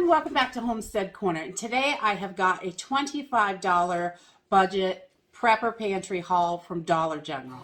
welcome back to Homestead Corner. And today I have got a $25 budget prepper pantry haul from Dollar General.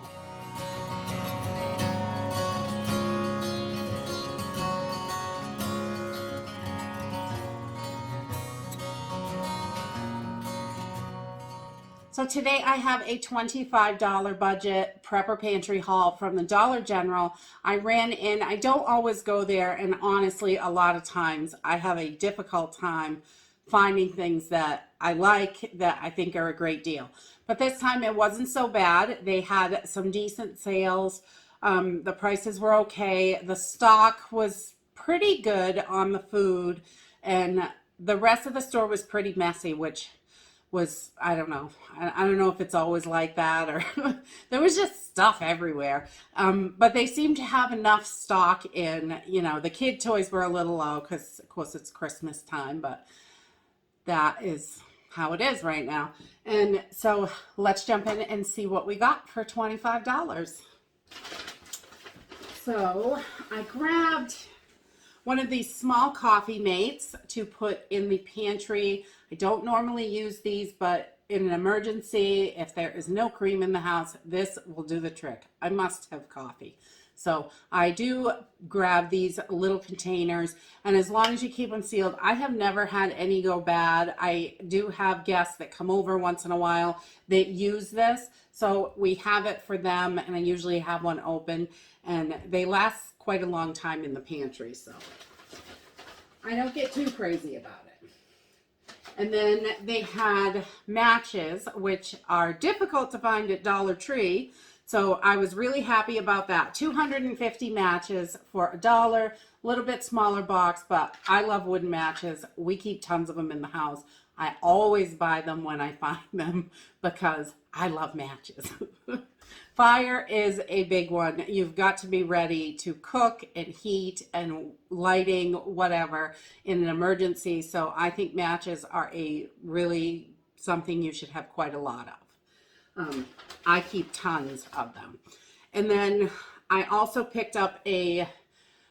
So today I have a $25 budget prepper pantry haul from the Dollar General. I ran in, I don't always go there, and honestly a lot of times I have a difficult time finding things that I like, that I think are a great deal. But this time it wasn't so bad. They had some decent sales. The prices were okay. The stock was pretty good on the food, and the rest of the store was pretty messy, which was, I don't know. I don't know if it's always like that, or there was just stuff everywhere. But they seemed to have enough stock in, the kid toys were a little low because, of course, it's Christmas time, but that is how it is right now. And so let's jump in and see what we got for $25. So I grabbed one of these small coffee mates to put in the pantry. I don't normally use these, but in an emergency, if there is no cream in the house, this will do the trick. I must have coffee. So I do grab these little containers, and as long as you keep them sealed, I have never had any go bad. I do have guests that come over once in a while that use this, so we have it for them, and I usually have one open, and they last quite a long time in the pantry, so I don't get too crazy about it. And then they had matches, which are difficult to find at Dollar Tree. So I was really happy about that. 250 matches for $1, a little bit smaller box, but I love wooden matches. We keep tons of them in the house. I always buy them when I find them because I love matches. Fire is a big one. You've got to be ready to cook and heat and lighting, whatever, in an emergency. So I think matches are a really something you should have quite a lot of. I keep tons of them. And then I also picked up a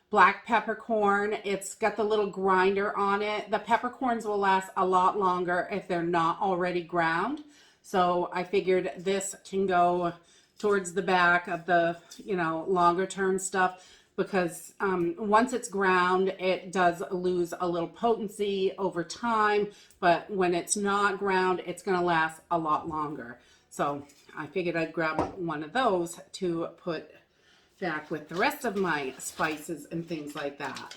black peppercorn. It's got the little grinder on it. The peppercorns will last a lot longer if they're not already ground. So I figured this can go towards the back of the, longer term stuff, because once it's ground, it does lose a little potency over time, but when it's not ground, it's going to last a lot longer. So I figured I'd grab one of those to put back with the rest of my spices and things like that.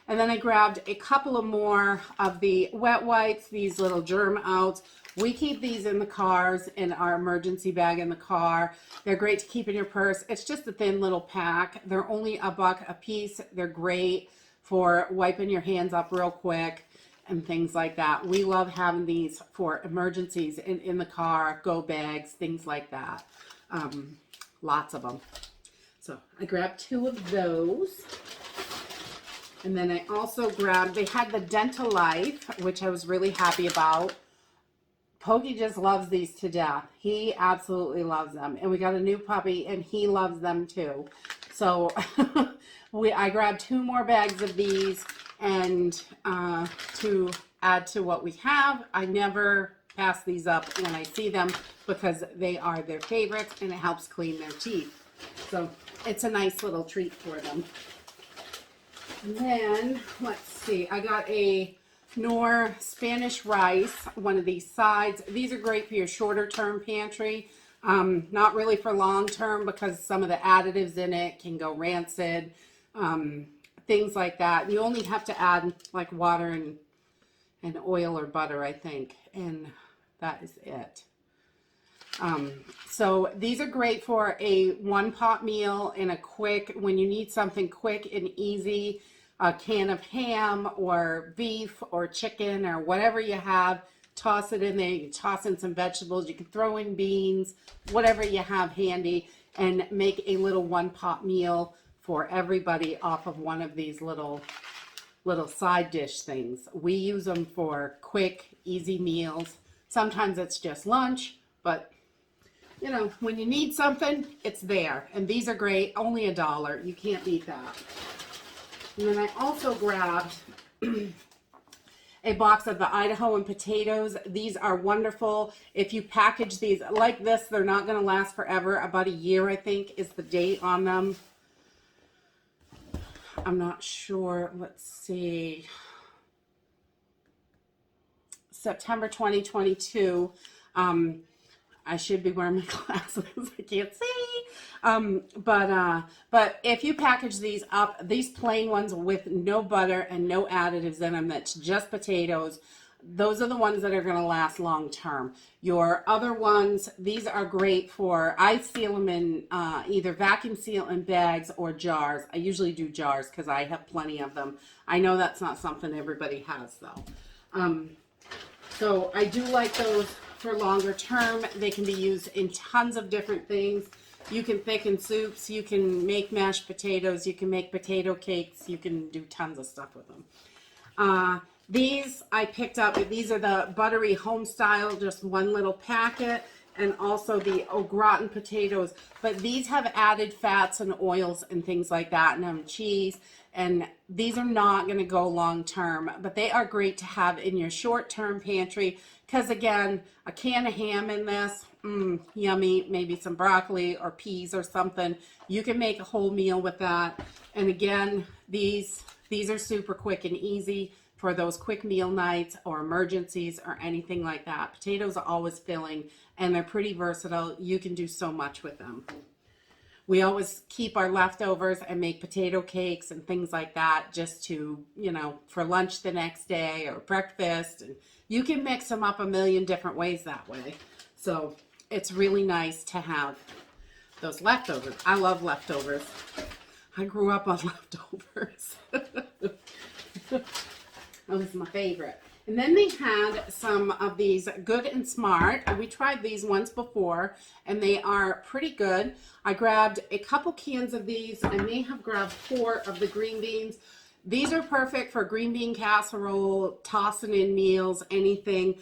And then I grabbed a couple of more of the wet wipes, these little germ outs. We keep these in the cars, in our emergency bag in the car. They're great to keep in your purse. It's just a thin little pack. They're only $1 a piece. They're great for wiping your hands up real quick and things like that. We love having these for emergencies in the car, go bags, things like that. Lots of them. So I grabbed 2 of those. And then I also grabbed, they had the Dental Life, which I was really happy about. Pokey just loves these to death. He absolutely loves them. And we got a new puppy and he loves them too. So I grabbed 2 more bags of these, and to add to what we have. I never pass these up when I see them because they are their favorites and it helps clean their teeth. So it's a nice little treat for them. And then, let's see, I got a Knorr Spanish rice, one of these sides. These are great for your shorter term pantry. Not really for long term because some of the additives in it can go rancid, things like that. You only have to add like water and oil or butter, I think, and that is it. So these are great for a one-pot meal and a quick, when you need something quick and easy, a can of ham or beef or chicken or whatever you have, toss it in there. You can toss in some vegetables, you can throw in beans, whatever you have handy, and make a little one-pot meal for everybody off of one of these little side dish things. We use them for quick, easy meals. Sometimes it's just lunch, but when you need something, it's there. And these are great, only $1. You can't beat that. And then I also grabbed a box of the Idaho and Potatoes. These are wonderful. If you package these like this, they're not going to last forever. About a year, I think, is the date on them. I'm not sure. Let's see. September 2022. I should be wearing my glasses. I can't see. But if you package these up, these plain ones with no butter and no additives in them, that's just potatoes, those are the ones that are going to last long term. Your other ones, these are great for, I seal them in either vacuum seal in bags or jars. I usually do jars because I have plenty of them. I know that's not something everybody has though. So I do like those for longer term. They can be used in tons of different things. You can thicken soups, you can make mashed potatoes, you can make potato cakes, you can do tons of stuff with them. These I picked up, these are the buttery home style, just one little packet, and also the au gratin potatoes. But these have added fats and oils and things like that, and cheese. And these are not going to go long term, but they are great to have in your short term pantry. Because again, a can of ham in this, yummy, maybe some broccoli or peas or something. You can make a whole meal with that. And again, these are super quick and easy for those quick meal nights or emergencies or anything like that. Potatoes are always filling and they're pretty versatile. You can do so much with them. We always keep our leftovers and make potato cakes and things like that just to, you know, for lunch the next day or breakfast. And you can mix them up a million different ways that way. So it's really nice to have those leftovers. I love leftovers. I grew up on leftovers. That was my favorite. And then they had some of these Good and Smart. We tried these once before, and they are pretty good. I grabbed a couple cans of these. I may have grabbed 4 of the green beans. These are perfect for green bean casserole, tossing in meals, anything.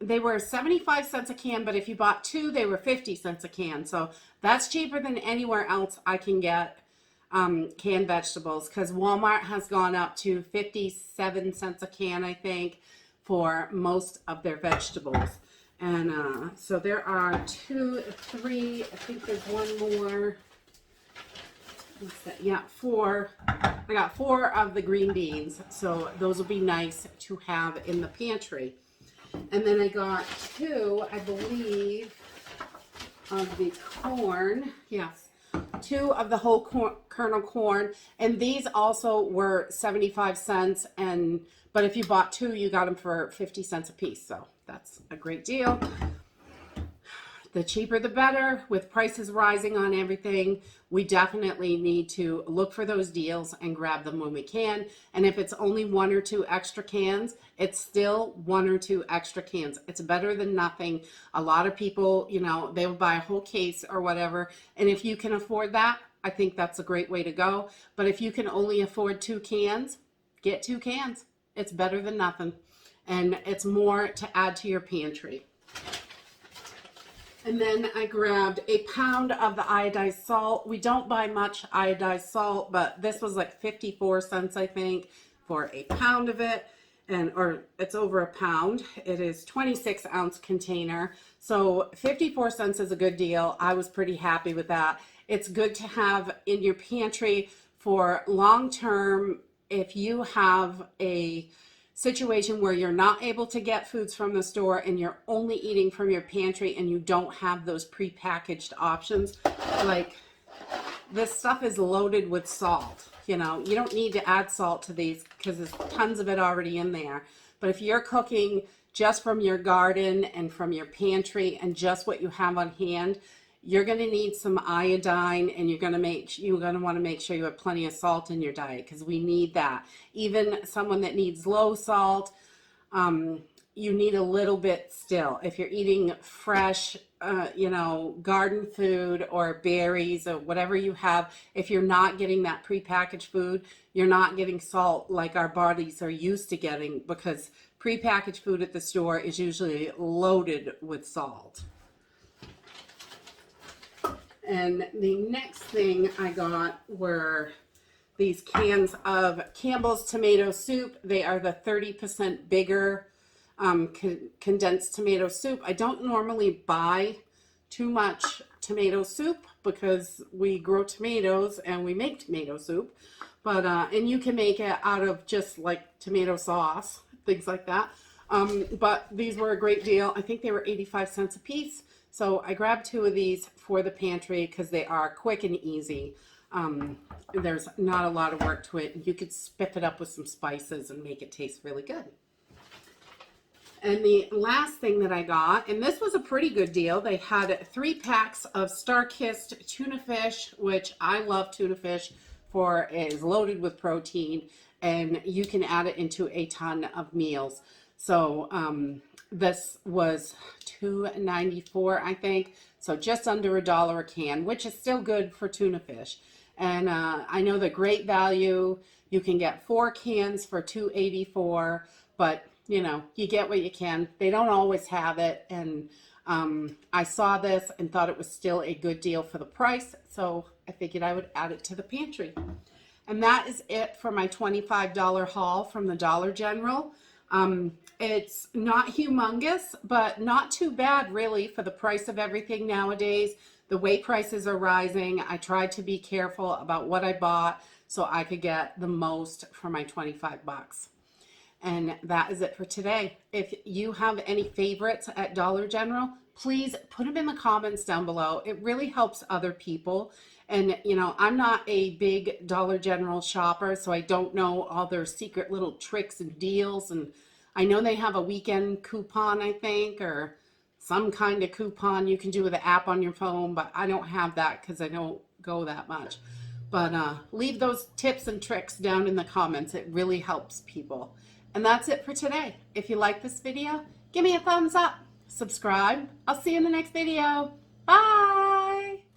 They were 75 cents a can, but if you bought 2, they were 50 cents a can. So that's cheaper than anywhere else I can get canned vegetables, because Walmart has gone up to 57 cents a can, I think, for most of their vegetables. And so there are 2, 3, I think there's one more. What's that? Yeah, 4. I got 4 of the green beans, so those will be nice to have in the pantry. And then I got 2, I believe, of the corn. Yes. 2 of the whole kernel corn, and these also were 75 cents, but if you bought 2, you got them for 50 cents a piece, so that's a great deal. The cheaper the better. With prices rising on everything, we definitely need to look for those deals and grab them when we can. And if it's only 1 or 2 extra cans, it's still 1 or 2 extra cans. It's better than nothing. A lot of people, you know, they will buy a whole case or whatever. And if you can afford that, I think that's a great way to go. But if you can only afford 2 cans, get 2 cans. It's better than nothing. And it's more to add to your pantry. And then I grabbed a pound of the iodized salt. We don't buy much iodized salt, but this was like 54 cents, I think, for a pound of it. Or it's over a pound. It is 26-ounce container. So 54 cents is a good deal. I was pretty happy with that. It's good to have in your pantry for long term if you have a situation where you're not able to get foods from the store and you're only eating from your pantry and you don't have those prepackaged options. Like, this stuff is loaded with salt. You know, you don't need to add salt to these because there's tons of it already in there. But if you're cooking just from your garden and from your pantry and just what you have on hand, you're going to need some iodine, and you're going to want to make sure you have plenty of salt in your diet, because we need that. Even someone that needs low salt, you need a little bit still. If you're eating fresh, you know, garden food or berries or whatever you have, if you're not getting that prepackaged food, you're not getting salt like our bodies are used to getting, because prepackaged food at the store is usually loaded with salt. And the next thing I got were these cans of Campbell's tomato soup. They are the 30% bigger condensed tomato soup. I don't normally buy too much tomato soup because we grow tomatoes and we make tomato soup, but and you can make it out of just like tomato sauce, things like that. But these were a great deal. I think they were 85 cents a piece. So I grabbed 2 of these for the pantry because they are quick and easy. There's not a lot of work to it. You could spiff it up with some spices and make it taste really good. And the last thing that I got, and this was a pretty good deal, they had 3 packs of Star-Kissed tuna fish, which I love tuna fish for. It is loaded with protein, and you can add it into a ton of meals. So this was $2.94, I think, so just under $1 a can, which is still good for tuna fish. And I know the great value. You can get 4 cans for $2.84, but you know, you get what you can. They don't always have it, and I saw this and thought it was still a good deal for the price, so I figured I would add it to the pantry. And that is it for my $25 haul from the Dollar General. It's not humongous, but not too bad really for the price of everything nowadays. The way prices are rising, I tried to be careful about what I bought so I could get the most for my 25 bucks. And that is it for today. If you have any favorites at Dollar General, please put them in the comments down below. It really helps other people. And, you know, I'm not a big Dollar General shopper, so I don't know all their secret little tricks and deals. And I know they have a weekend coupon, I think, or some kind of coupon you can do with the app on your phone, but I don't have that because I don't go that much. But leave those tips and tricks down in the comments. It really helps people. And that's it for today. If you like this video, give me a thumbs up, subscribe. I'll see you in the next video. Bye.